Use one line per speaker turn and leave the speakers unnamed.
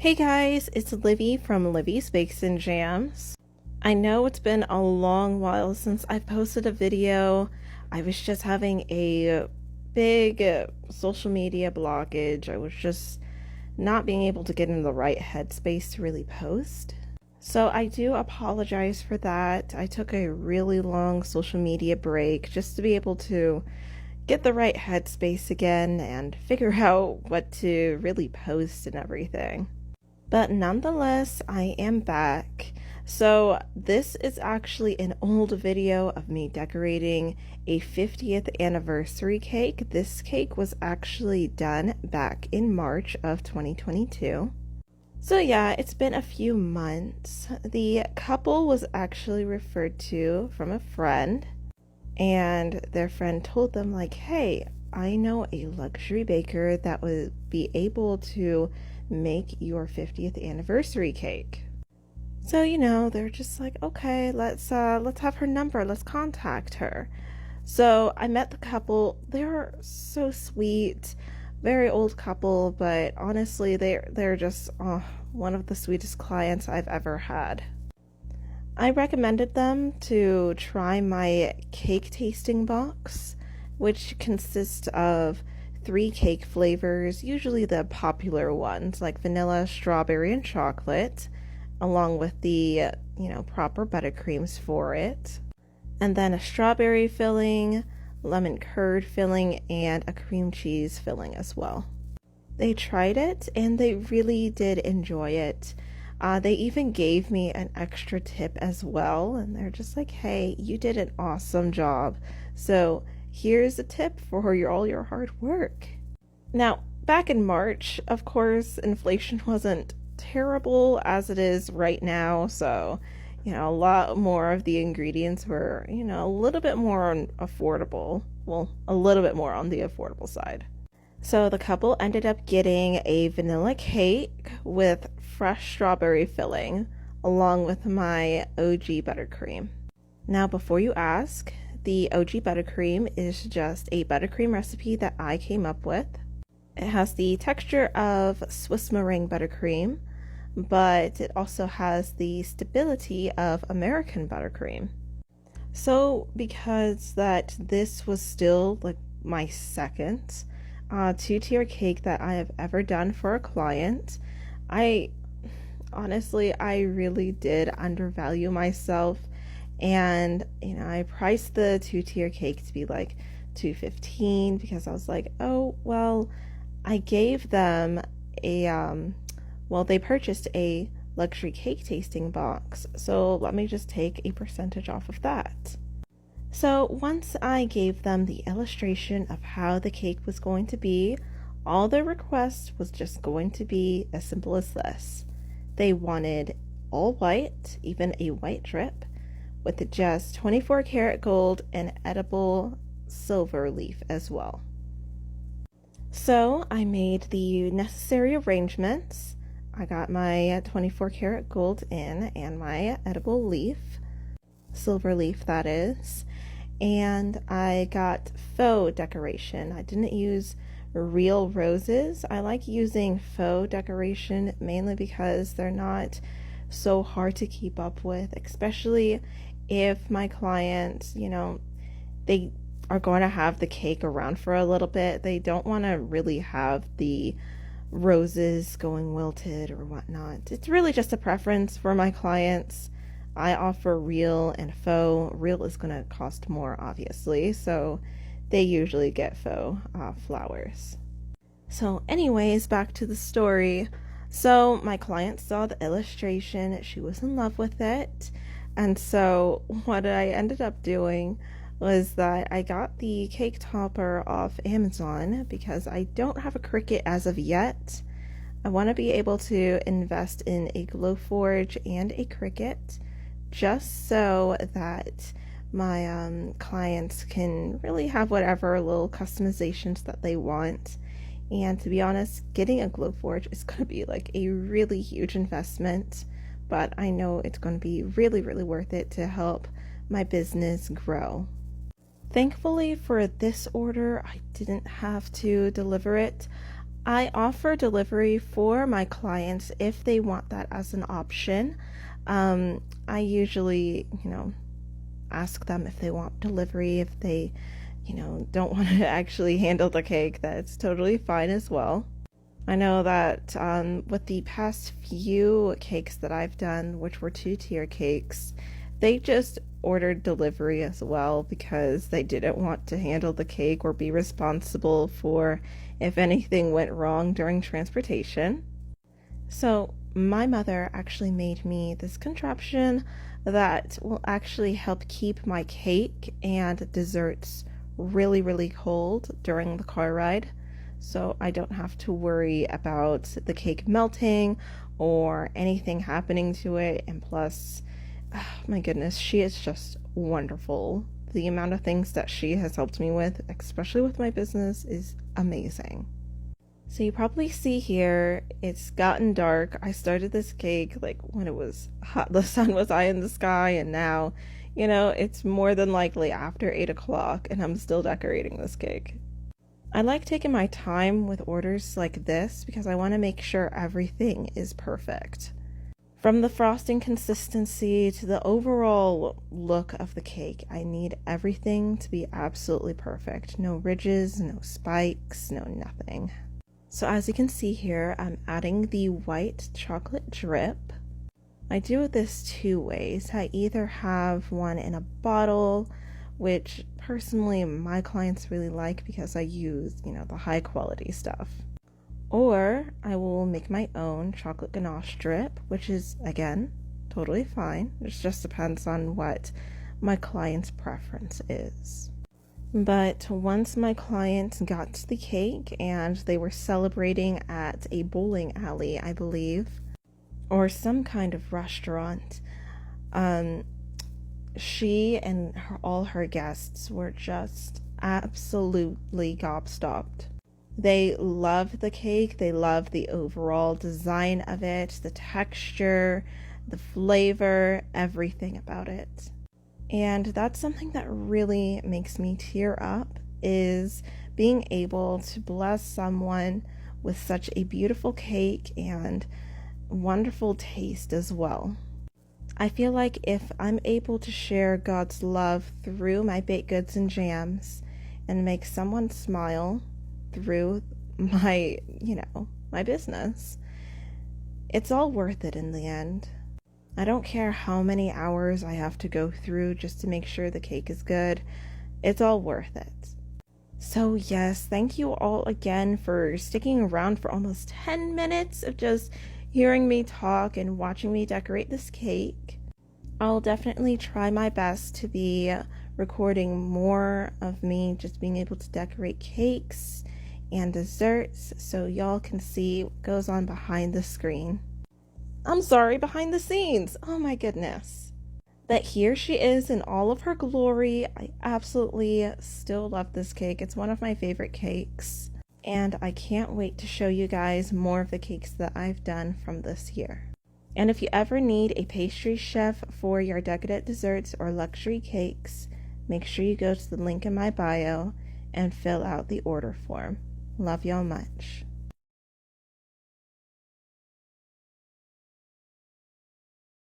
Hey guys, it's Livy from Livy's Bakes and Jams. I know it's been a long while since I posted a video. I was just having a big social media blockage. I was just not being able to get in the right headspace to really post. So I do apologize for that. I took a really long social media break just to be able to get the right headspace again and figure out what to really post and everything. But nonetheless, I am back. So this is actually an old video of me decorating a 50th anniversary cake. This cake was actually done back in March of 2022. So yeah, it's been a few months. The couple was actually referred to from a friend, and their friend told them like, hey, I know a luxury baker that would be able to make your 50th anniversary cake. So, they're just like, okay, let's have her number, let's contact her. So I met the couple. They're so sweet, very old couple, but honestly they're just one of the sweetest clients I've ever had. I recommended them to try my cake tasting box, which consists of 3 cake flavors, usually the popular ones like vanilla, strawberry, and chocolate, along with the, proper buttercreams for it. And then a strawberry filling, lemon curd filling, and a cream cheese filling as well. They tried it and they really did enjoy it. They even gave me an extra tip as well, and they're just like, hey, you did an awesome job. So here's a tip for all your hard work. Now, back in March, of course, inflation wasn't terrible as it is right now. So, a lot more of the ingredients were, a little bit more affordable. Well, a little bit more on the affordable side. So the couple ended up getting a vanilla cake with fresh strawberry filling, along with my OG buttercream. Now, before you ask, the OG buttercream is just a buttercream recipe that I came up with. It has the texture of Swiss meringue buttercream, but it also has the stability of American buttercream. So because this was still like my second 2-tier cake that I have ever done for a client, I really did undervalue myself. And, I priced the 2-tier cake to be like $215 because I was like, oh, well, I gave them they purchased a luxury cake tasting box. So let me just take a percentage off of that. So once I gave them the illustration of how the cake was going to be, all their request was just going to be as simple as this. They wanted all white, even a white drip, with just 24 karat gold and edible silver leaf as well. So I made the necessary arrangements. I got my 24 karat gold in and my edible leaf, silver leaf that is, and I got faux decoration. I didn't use real roses. I like using faux decoration mainly because they're not so hard to keep up with, especially if my clients, they are going to have the cake around for a little bit. They don't want to really have the roses going wilted or whatnot. It's really just a preference for my clients. I offer real and faux. Real is going to cost more, obviously, so they usually get faux flowers. So anyways, back to the story. So my client saw the illustration. She was in love with it. And so what I ended up doing was that I got the cake topper off Amazon because I don't have a Cricut as of yet. I want to be able to invest in a Glowforge and a Cricut just so that my clients can really have whatever little customizations that they want. And to be honest, getting a Glowforge is going to be like a really huge investment, but I know it's going to be really, really worth it to help my business grow. Thankfully for this order, I didn't have to deliver it. I offer delivery for my clients if they want that as an option. I usually, ask them if they want delivery. If they, don't want to actually handle the cake, that's totally fine as well. I know that with the past few cakes that I've done, which were two-tier cakes, they just ordered delivery as well because they didn't want to handle the cake or be responsible for if anything went wrong during transportation. So, my mother actually made me this contraption that will actually help keep my cake and desserts really, really cold during the car ride. So I don't have to worry about the cake melting or anything happening to it. And plus, oh my goodness, she is just wonderful. The amount of things that she has helped me with, especially with my business, is amazing. So you probably see here, it's gotten dark. I started this cake like when it was hot, the sun was high in the sky, and now, it's more than likely after 8 o'clock, and I'm still decorating this cake. I like taking my time with orders like this because I want to make sure everything is perfect. From the frosting consistency to the overall look of the cake, I need everything to be absolutely perfect. No ridges, no spikes, no nothing. So as you can see here, I'm adding the white chocolate drip. I do this two ways. I either have one in a bottle, which personally my clients really like because I use, the high quality stuff. Or I will make my own chocolate ganache drip, which is, again, totally fine. It just depends on what my client's preference is. But once my client got the cake and they were celebrating at a bowling alley, I believe, or some kind of restaurant, she and all her guests were just absolutely gobstopped. They loved the cake. They loved the overall design of it, the texture, the flavor, everything about it. And that's something that really makes me tear up, is being able to bless someone with such a beautiful cake and wonderful taste as well. I feel like if I'm able to share God's love through my baked goods and jams and make someone smile through my, my business, it's all worth it in the end. I don't care how many hours I have to go through just to make sure the cake is good. It's all worth it. So yes, thank you all again for sticking around for almost 10 minutes of just hearing me talk and watching me decorate this cake. I'll definitely try my best to be recording more of me just being able to decorate cakes and desserts so y'all can see what goes on behind the screen. Behind the scenes. Oh my goodness. But here she is in all of her glory. I absolutely still love this cake. It's one of my favorite cakes. And I can't wait to show you guys more of the cakes that I've done from this year. And if you ever need a pastry chef for your decadent desserts or luxury cakes, make sure you go to the link in my bio and fill out the order form. Love y'all much.